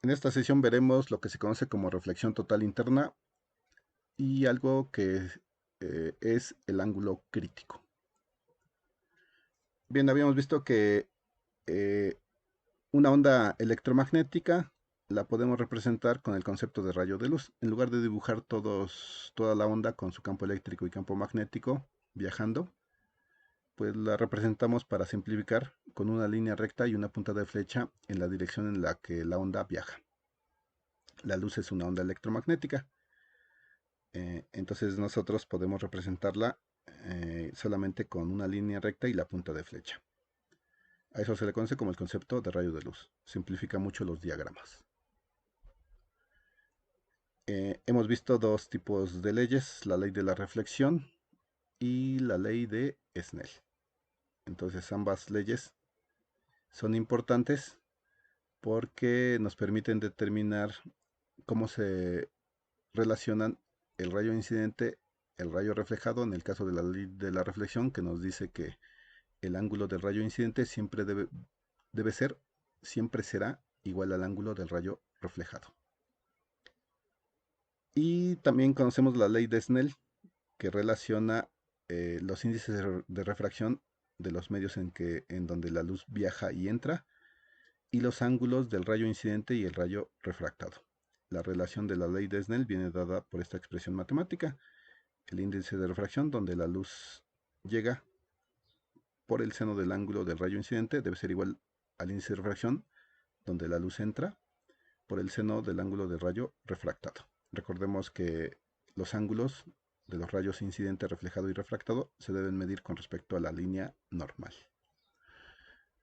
En esta sesión veremos lo que se conoce como reflexión total interna y algo que es el ángulo crítico. Bien, habíamos visto que eh, una onda electromagnética la podemos representar con el concepto de rayo de luz. En lugar de dibujar toda la onda con su campo eléctrico y campo magnético viajando, pues la representamos para simplificar con una línea recta y una punta de flecha en la dirección en la que la onda viaja. La luz es una onda electromagnética. Entonces nosotros podemos representarla solamente con una línea recta y la punta de flecha. A eso se le conoce como el concepto de rayo de luz. Simplifica mucho los diagramas. Hemos visto dos tipos de leyes, la ley de la reflexión y la ley de Snell. Entonces ambas leyes son importantes porque nos permiten determinar cómo se relacionan el rayo incidente, el rayo reflejado, en el caso de la ley de la reflexión, que nos dice que el ángulo del rayo incidente debe ser, siempre será igual al ángulo del rayo reflejado. Y también conocemos la ley de Snell, que relaciona los índices de refracción de los medios en donde la luz viaja y entra, y los ángulos del rayo incidente y el rayo refractado. La relación de la ley de Snell viene dada por esta expresión matemática: el índice de refracción donde la luz llega por el seno del ángulo del rayo incidente debe ser igual al índice de refracción donde la luz entra por el seno del ángulo del rayo refractado. Recordemos que los ángulos de los rayos incidente, reflejado y refractado se deben medir con respecto a la línea normal.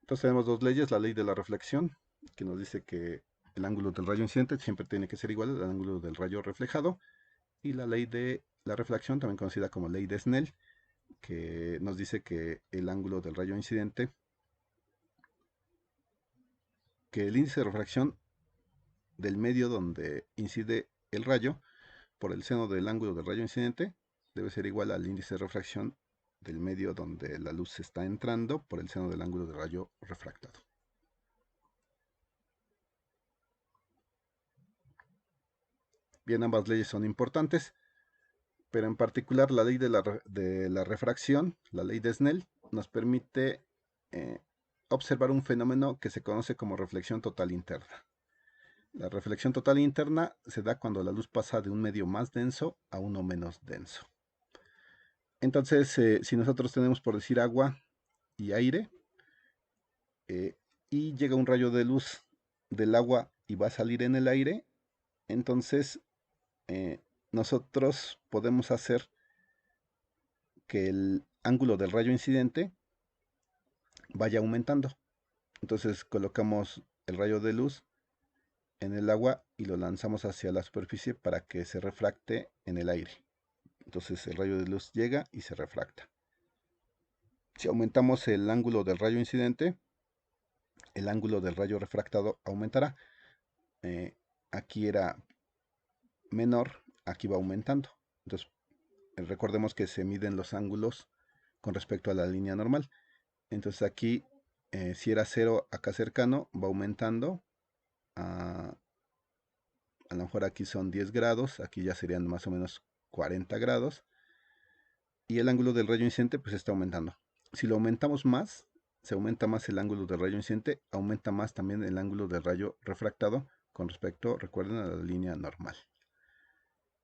Entonces tenemos dos leyes: la ley de la reflexión, que nos dice que el ángulo del rayo incidente siempre tiene que ser igual al ángulo del rayo reflejado, y la ley de la reflexión, también conocida como ley de Snell, que nos dice que el ángulo del rayo incidente, que el índice de refracción del medio donde incide el rayo por el seno del ángulo del rayo incidente debe ser igual al índice de refracción del medio donde la luz está entrando por el seno del ángulo del rayo refractado. Bien, ambas leyes son importantes, pero en particular la ley de la refracción, la ley de Snell, nos permite eh, observar un fenómeno que se conoce como reflexión total interna. La reflexión total interna se da cuando la luz pasa de un medio más denso a uno menos denso. Entonces, si nosotros tenemos, por decir, agua y aire, y llega un rayo de luz del agua y va a salir en el aire, entonces eh, nosotros podemos hacer que el ángulo del rayo incidente vaya aumentando. Entonces colocamos el rayo de luz en el agua y lo lanzamos hacia la superficie para que se refracte en el aire. Entonces el rayo de luz llega y se refracta. Si aumentamos el ángulo del rayo incidente, el ángulo del rayo refractado aumentará. Aquí era menor, aquí va aumentando. Entonces recordemos que se miden los ángulos con respecto a la línea normal. Entonces aquí, si era 0 acá cercano, va aumentando. A lo mejor aquí son 10 grados, aquí ya serían más o menos 40 grados. Y el ángulo del rayo incidente pues está aumentando. Si lo aumentamos más, se aumenta más el ángulo del rayo incidente, aumenta más también el ángulo del rayo refractado con respecto, recuerden, a la línea normal.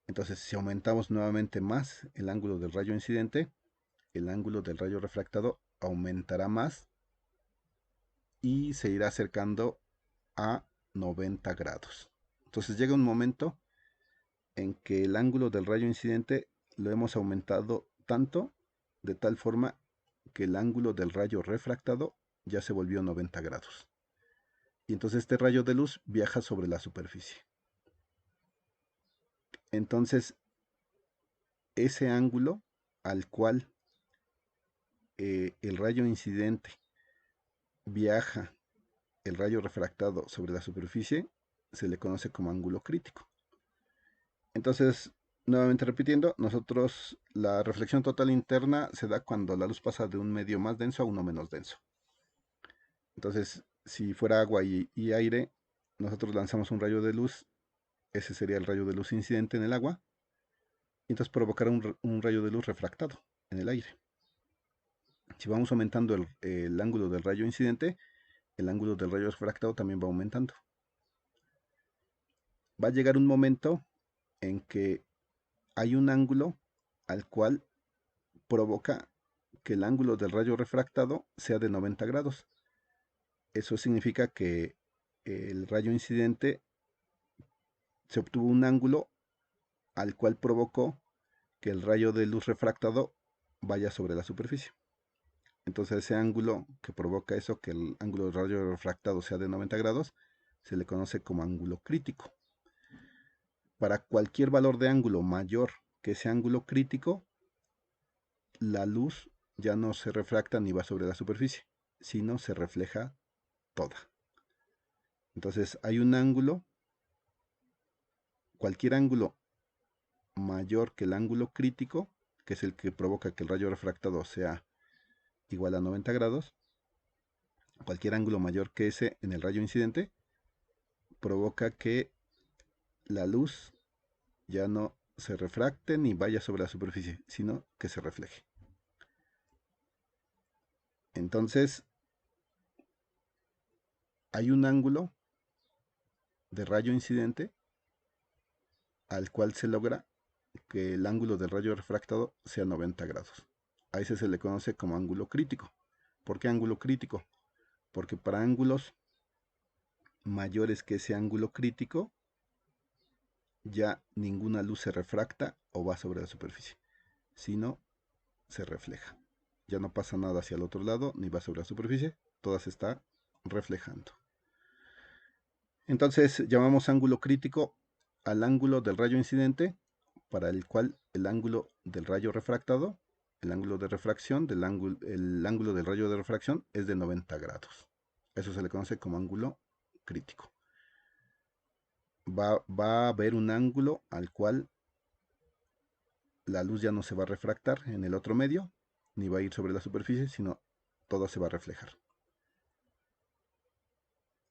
Entonces, si aumentamos nuevamente más el ángulo del rayo incidente, el ángulo del rayo refractado aumentará más y se irá acercando a 90 grados. Entonces llega un momento en que el ángulo del rayo incidente lo hemos aumentado tanto, de tal forma que el ángulo del rayo refractado ya se volvió 90 grados. Y entonces este rayo de luz viaja sobre la superficie. Entonces, ese ángulo al cual el rayo incidente viaja el rayo refractado sobre la superficie se le conoce como ángulo crítico. Entonces, nuevamente repitiendo, nosotros la reflexión total interna se da cuando la luz pasa de un medio más denso a uno menos denso. Entonces, si fuera agua y aire, nosotros lanzamos un rayo de luz, ese sería el rayo de luz incidente en el agua, y entonces provocará un rayo de luz refractado en el aire. Si vamos aumentando el ángulo del rayo incidente, el ángulo del rayo refractado también va aumentando. Va a llegar un momento en que hay un ángulo al cual provoca que el ángulo del rayo refractado sea de 90 grados. Eso significa que el rayo incidente se obtuvo un ángulo al cual provocó que el rayo de luz refractado vaya sobre la superficie. Entonces ese ángulo que provoca eso, que el ángulo del rayo refractado sea de 90 grados, se le conoce como ángulo crítico. Para cualquier valor de ángulo mayor que ese ángulo crítico, la luz ya no se refracta ni va sobre la superficie, sino se refleja toda. Entonces hay un ángulo, cualquier ángulo mayor que el ángulo crítico, que es el que provoca que el rayo refractado sea igual a 90 grados, cualquier ángulo mayor que ese en el rayo incidente, provoca que la luz ya no se refracte ni vaya sobre la superficie, sino que se refleje. Entonces, hay un ángulo de rayo incidente al cual se logra que el ángulo del rayo refractado sea 90 grados. A ese se le conoce como ángulo crítico. ¿Por qué ángulo crítico? Porque para ángulos mayores que ese ángulo crítico, ya ninguna luz se refracta o va sobre la superficie, sino se refleja. Ya no pasa nada hacia el otro lado, ni va sobre la superficie, toda se está reflejando. Entonces llamamos ángulo crítico al ángulo del rayo incidente, para el cual el ángulo del rayo refractado, el ángulo de refracción, el ángulo del rayo de refracción es de 90 grados. Eso se le conoce como ángulo crítico. Va a haber un ángulo al cual la luz ya no se va a refractar en el otro medio, ni va a ir sobre la superficie, sino todo se va a reflejar.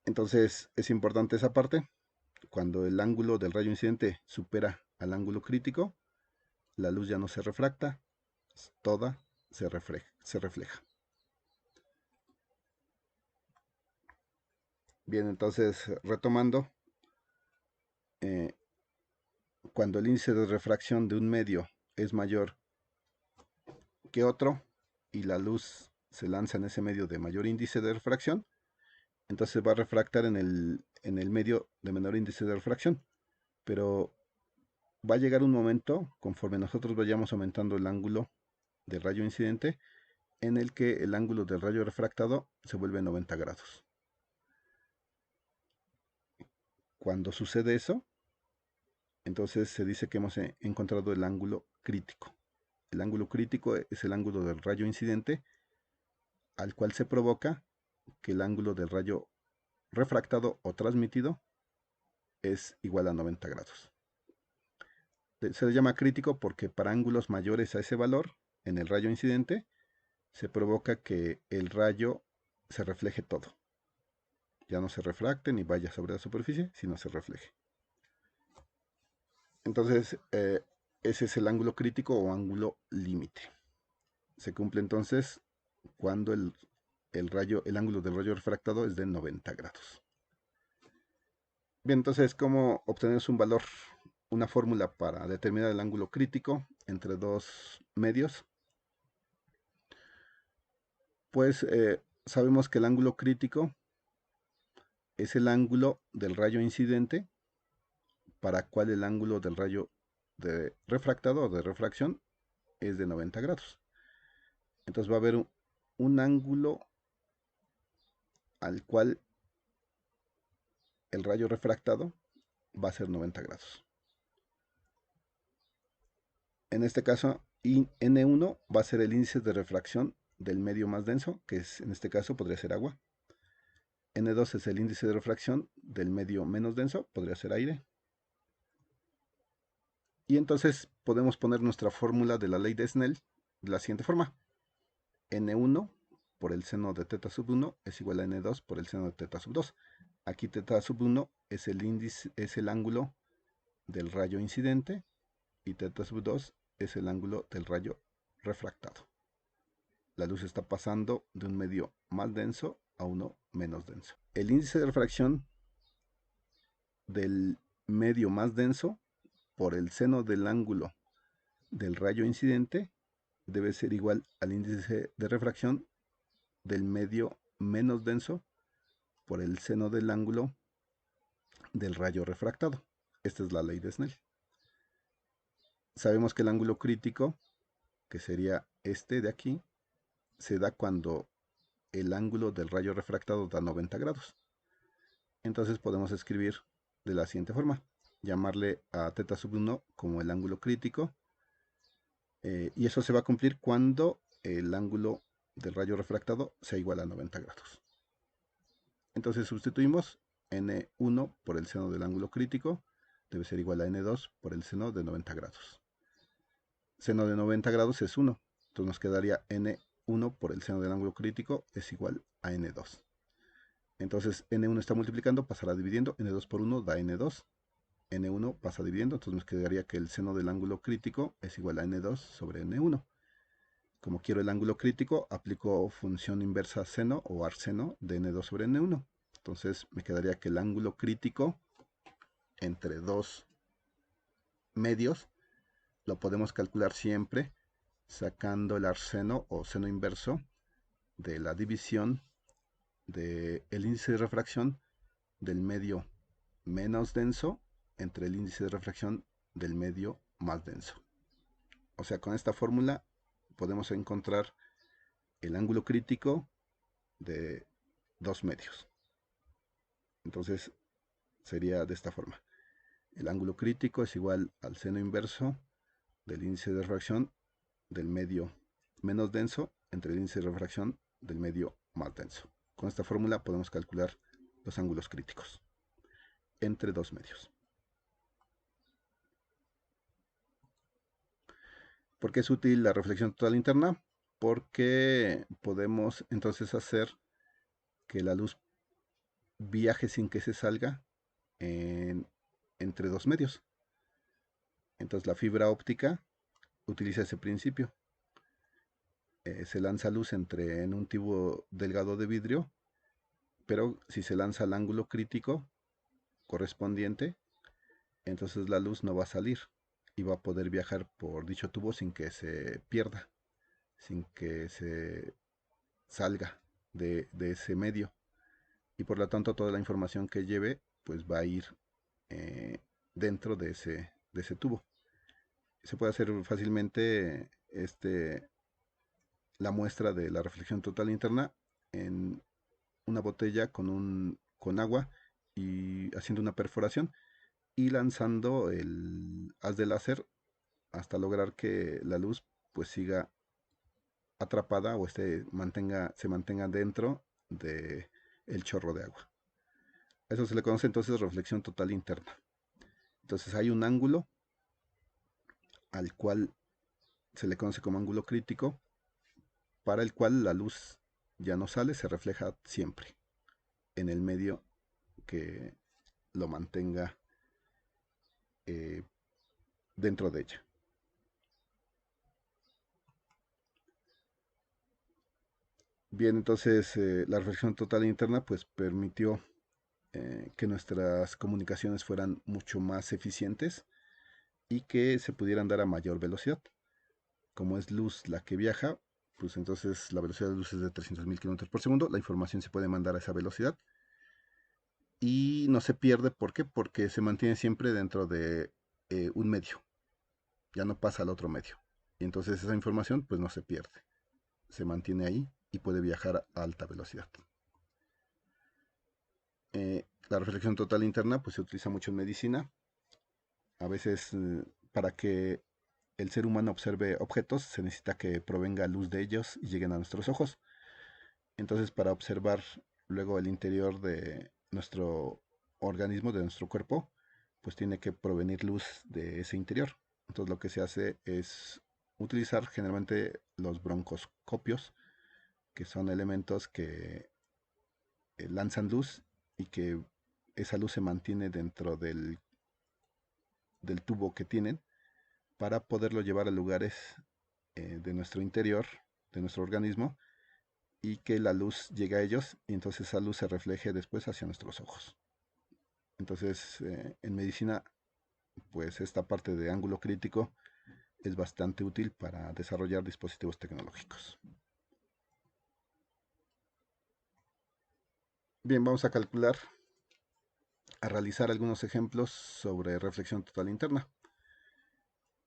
Entonces es importante esa parte. Cuando el ángulo del rayo incidente supera al ángulo crítico, la luz ya no se refracta, toda se refleja. Bien, entonces retomando, eh, cuando el índice de refracción de un medio es mayor que otro y la luz se lanza en ese medio de mayor índice de refracción, entonces va a refractar en el medio de menor índice de refracción. Pero va a llegar un momento, conforme nosotros vayamos aumentando el ángulo del rayo incidente, en el que el ángulo del rayo refractado se vuelve 90 grados. Cuando sucede eso, entonces se dice que hemos encontrado el ángulo crítico. El ángulo crítico es el ángulo del rayo incidente al cual se provoca que el ángulo del rayo refractado o transmitido es igual a 90 grados. Se le llama crítico porque para ángulos mayores a ese valor, en el rayo incidente, se provoca que el rayo se refleje todo. Ya no se refracte ni vaya sobre la superficie, sino se refleje. Entonces, ese es el ángulo crítico o ángulo límite. Se cumple entonces cuando el ángulo del rayo refractado es de 90 grados. Bien, entonces, ¿cómo obtenemos un valor, una fórmula para determinar el ángulo crítico entre dos medios? Pues sabemos que el ángulo crítico es el ángulo del rayo incidente para cual el ángulo del rayo de refractado o de refracción es de 90 grados. Entonces va a haber un ángulo al cual el rayo refractado va a ser 90 grados. En este caso, N1 va a ser el índice de refracción del medio más denso, que es, en este caso podría ser agua. N2 es el índice de refracción del medio menos denso, podría ser aire. Y entonces podemos poner nuestra fórmula de la ley de Snell de la siguiente forma. N1 por el seno de teta sub 1 es igual a N2 por el seno de teta sub 2. Aquí teta sub 1 es el índice, es el ángulo del rayo incidente, y θ sub 2 es el ángulo del rayo refractado. La luz está pasando de un medio más denso a uno menos denso. El índice de refracción del medio más denso por el seno del ángulo del rayo incidente debe ser igual al índice de refracción del medio menos denso por el seno del ángulo del rayo refractado. Esta es la ley de Snell. Sabemos que el ángulo crítico, que sería este de aquí, se da cuando el ángulo del rayo refractado da 90 grados. Entonces podemos escribir de la siguiente forma: llamarle a θ sub 1 como el ángulo crítico, y eso se va a cumplir cuando el ángulo del rayo refractado sea igual a 90 grados. Entonces sustituimos n1 por el seno del ángulo crítico, debe ser igual a n2 por el seno de 90 grados. Seno de 90 grados es 1, entonces nos quedaría n1 por el seno del ángulo crítico es igual a n2. Entonces n1 está multiplicando, pasará dividiendo, n2 por 1 da n2, n1 pasa dividiendo, entonces nos quedaría que el seno del ángulo crítico es igual a n2 sobre n1. Como quiero el ángulo crítico, aplico función inversa seno o arseno de n2 sobre n1. Entonces me quedaría que el ángulo crítico entre dos medios lo podemos calcular siempre sacando el arseno o seno inverso de la división del índice de refracción del medio menos denso entre el índice de refracción del medio más denso. O sea, con esta fórmula podemos encontrar el ángulo crítico de dos medios. Entonces sería de esta forma: el ángulo crítico es igual al seno inverso del índice de refracción del medio menos denso entre el índice de refracción del medio más denso. Con esta fórmula podemos calcular los ángulos críticos entre dos medios. ¿Por qué es útil la reflexión total interna? Porque podemos entonces hacer que la luz viaje sin que se salga entre dos medios. Entonces la fibra óptica utiliza ese principio. Se lanza luz en un tubo delgado de vidrio, pero si se lanza al ángulo crítico correspondiente, entonces la luz no va a salir y va a poder viajar por dicho tubo sin que se pierda, sin que se salga de ese medio, y por lo tanto toda la información que lleve pues va a ir dentro de ese tubo. Se puede hacer fácilmente la muestra de la reflexión total interna en una botella con agua y haciendo una perforación y lanzando el haz de láser hasta lograr que la luz pues siga atrapada o se mantenga dentro de el chorro de agua. Eso se le conoce entonces reflexión total interna. Entonces hay un ángulo al cual se le conoce como ángulo crítico, para el cual la luz ya no sale, se refleja siempre en el medio que lo mantenga dentro de ella. Bien, entonces la reflexión total interna pues permitió que nuestras comunicaciones fueran mucho más eficientes y que se pudieran dar a mayor velocidad. Como es luz la que viaja, pues entonces la velocidad de luz es de 300.000 km por segundo, la información se puede mandar a esa velocidad y no se pierde. ¿Por qué? Porque se mantiene siempre dentro de un medio, ya no pasa al otro medio, y entonces esa información pues no se pierde, se mantiene ahí y puede viajar a alta velocidad. La reflexión total interna pues se utiliza mucho en medicina. A veces para que el ser humano observe objetos se necesita que provenga luz de ellos y lleguen a nuestros ojos. Entonces para observar luego el interior de nuestro organismo, de nuestro cuerpo, pues tiene que provenir luz de ese interior. Entonces lo que se hace es utilizar generalmente los broncoscopios, que son elementos que lanzan luz y que esa luz se mantiene dentro del tubo que tienen para poderlo llevar a lugares de nuestro interior, de nuestro organismo, y que la luz llegue a ellos y entonces esa luz se refleje después hacia nuestros ojos. Entonces, en medicina, pues esta parte de ángulo crítico es bastante útil para desarrollar dispositivos tecnológicos. Bien, vamos a calcular, a realizar algunos ejemplos sobre reflexión total interna.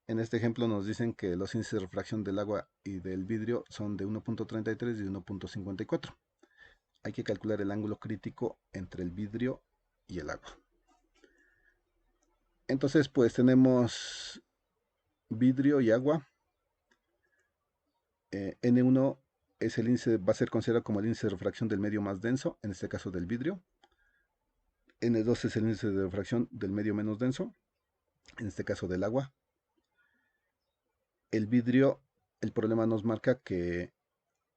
En este ejemplo nos dicen que los índices de refracción del agua y del vidrio son de 1.33 y 1.54. Hay que calcular el ángulo crítico entre el vidrio y el agua. Entonces, pues tenemos vidrio y agua. N1 es el índice, va a ser considerado como el índice de refracción del medio más denso, en este caso del vidrio. N2 es el índice de refracción del medio menos denso, en este caso del agua. El vidrio, el problema nos marca que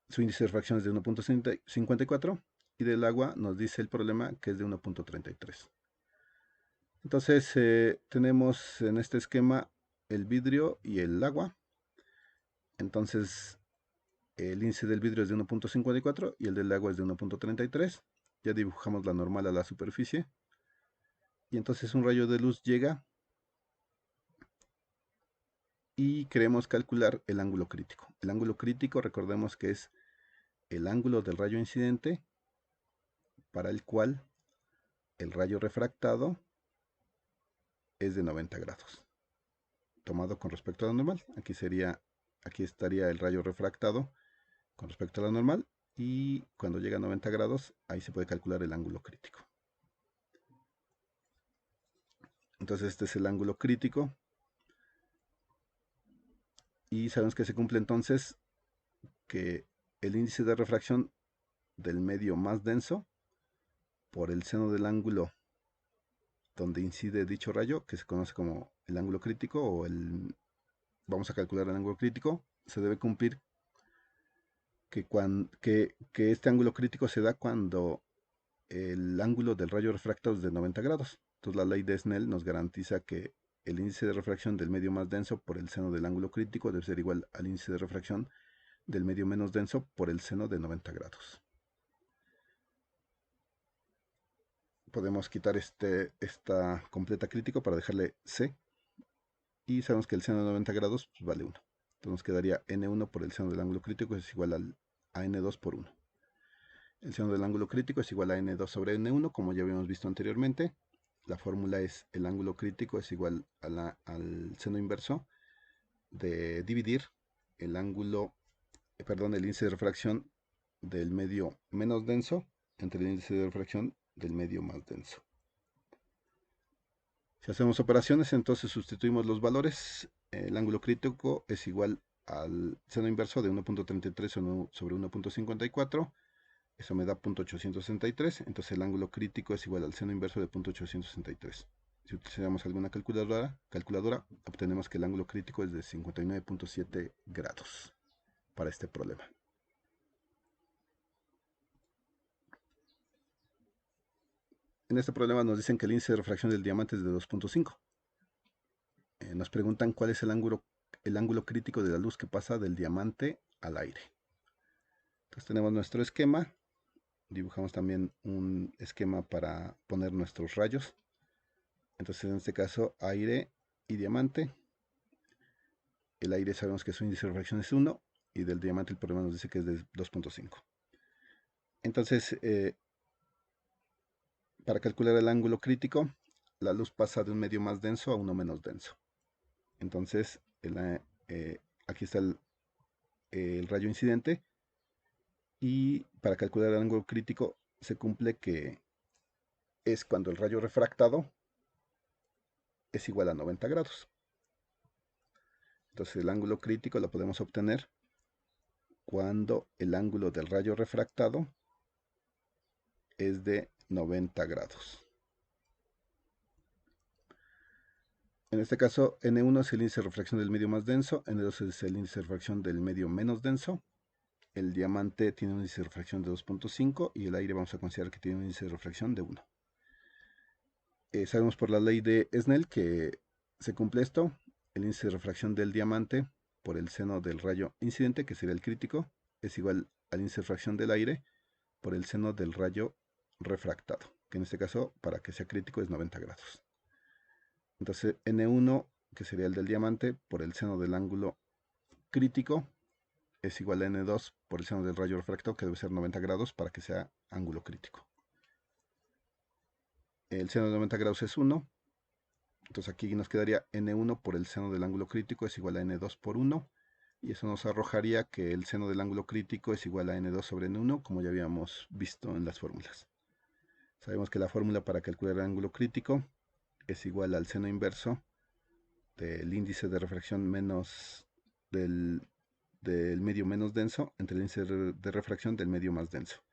su índice de refracción es de 1.54 y del agua nos dice el problema que es de 1.33. Entonces tenemos en este esquema el vidrio y el agua. Entonces el índice del vidrio es de 1.54 y el del agua es de 1.33. Ya dibujamos la normal a la superficie. Y entonces un rayo de luz llega y queremos calcular el ángulo crítico. El ángulo crítico, recordemos que es el ángulo del rayo incidente para el cual el rayo refractado es de 90 grados. Tomado con respecto a la normal. Aquí estaría el rayo refractado con respecto a la normal. Y cuando llega a 90 grados, ahí se puede calcular el ángulo crítico. Entonces este es el ángulo crítico. Y sabemos que se cumple entonces que el índice de refracción del medio más denso por el seno del ángulo donde incide dicho rayo, que se conoce como el ángulo crítico o vamos a calcular el ángulo crítico, se debe cumplir que este ángulo crítico se da cuando el ángulo del rayo refractado es de 90 grados. Entonces la ley de Snell nos garantiza que el índice de refracción del medio más denso por el seno del ángulo crítico debe ser igual al índice de refracción del medio menos denso por el seno de 90 grados. Podemos quitar esta completa crítico para dejarle C. Y sabemos que el seno de 90 grados pues, vale 1. Entonces nos quedaría N1 por el seno del ángulo crítico es igual a N2 por 1. El seno del ángulo crítico es igual a N2 sobre N1, como ya habíamos visto anteriormente. La fórmula es el ángulo crítico es igual al seno inverso de dividir el índice de refracción del medio menos denso entre el índice de refracción del medio más denso. Si hacemos operaciones, entonces sustituimos los valores. El ángulo crítico es igual al seno inverso de 1.33 sobre 1.54. Eso me da 0.863. Entonces el ángulo crítico es igual al seno inverso de 0.863. Si utilizamos alguna calculadora, obtenemos que el ángulo crítico es de 59.7 grados para este problema. En este problema nos dicen que el índice de refracción del diamante es de 2.5. Nos preguntan cuál es el ángulo crítico de la luz que pasa del diamante al aire. Entonces tenemos nuestro esquema. Dibujamos también un esquema para poner nuestros rayos. Entonces en este caso aire y diamante. El aire sabemos que su índice de refracción es 1 y del diamante el problema nos dice que es de 2.5. Entonces para calcular el ángulo crítico, la luz pasa de un medio más denso a uno menos denso. Entonces aquí está el rayo incidente y para calcular el ángulo crítico se cumple que es cuando el rayo refractado es igual a 90 grados. Entonces el ángulo crítico lo podemos obtener cuando el ángulo del rayo refractado es de 90 grados. En este caso, N1 es el índice de refracción del medio más denso, N2 es el índice de refracción del medio menos denso, el diamante tiene un índice de refracción de 2.5 y el aire vamos a considerar que tiene un índice de refracción de 1. Sabemos por la ley de Snell que se cumple esto. El índice de refracción del diamante por el seno del rayo incidente, que sería el crítico, es igual al índice de refracción del aire por el seno del rayo refractado, que en este caso, para que sea crítico, es 90 grados. Entonces, N1, que sería el del diamante, por el seno del ángulo crítico, es igual a N2 por el seno del rayo refractado, que debe ser 90 grados para que sea ángulo crítico. El seno de 90 grados es 1. Entonces aquí nos quedaría N1 por el seno del ángulo crítico es igual a N2 por 1. Y eso nos arrojaría que el seno del ángulo crítico es igual a N2 sobre N1, como ya habíamos visto en las fórmulas. Sabemos que la fórmula para calcular el ángulo crítico es igual al seno inverso del índice de refracción menos del medio menos denso entre el índice de refracción del medio más denso.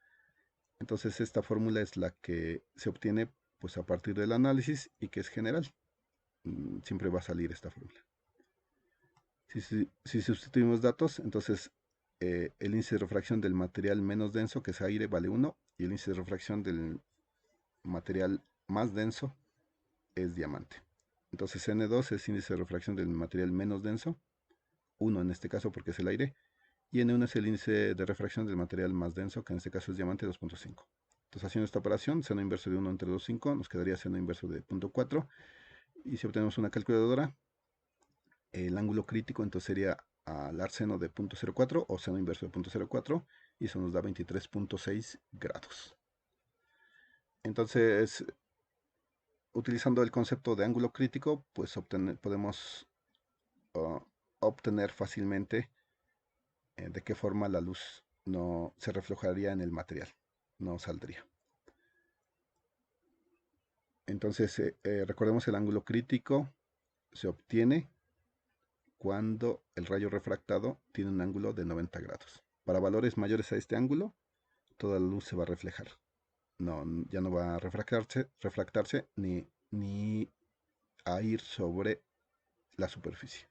Entonces esta fórmula es la que se obtiene pues a partir del análisis y que es general. Siempre va a salir esta fórmula. Si sustituimos datos, entonces el índice de refracción del material menos denso, que es aire, vale 1, y el índice de refracción del material más denso es diamante. Entonces N2 es índice de refracción del material menos denso, 1 en este caso porque es el aire, y N1 es el índice de refracción del material más denso, que en este caso es diamante, 2.5. Entonces haciendo esta operación, seno inverso de 1 entre 2.5, nos quedaría seno inverso de 0.4, y si obtenemos una calculadora, el ángulo crítico entonces sería al arseno de 0.04 o seno inverso de 0.04 y eso nos da 23.6 grados. Entonces, utilizando el concepto de ángulo crítico, pues podemos obtener fácilmente de qué forma la luz no se reflejaría en el material, no saldría. Entonces, recordemos el ángulo crítico se obtiene cuando el rayo refractado tiene un ángulo de 90 grados. Para valores mayores a este ángulo, toda la luz se va a reflejar. No, ya no va a refractarse ni a ir sobre la superficie.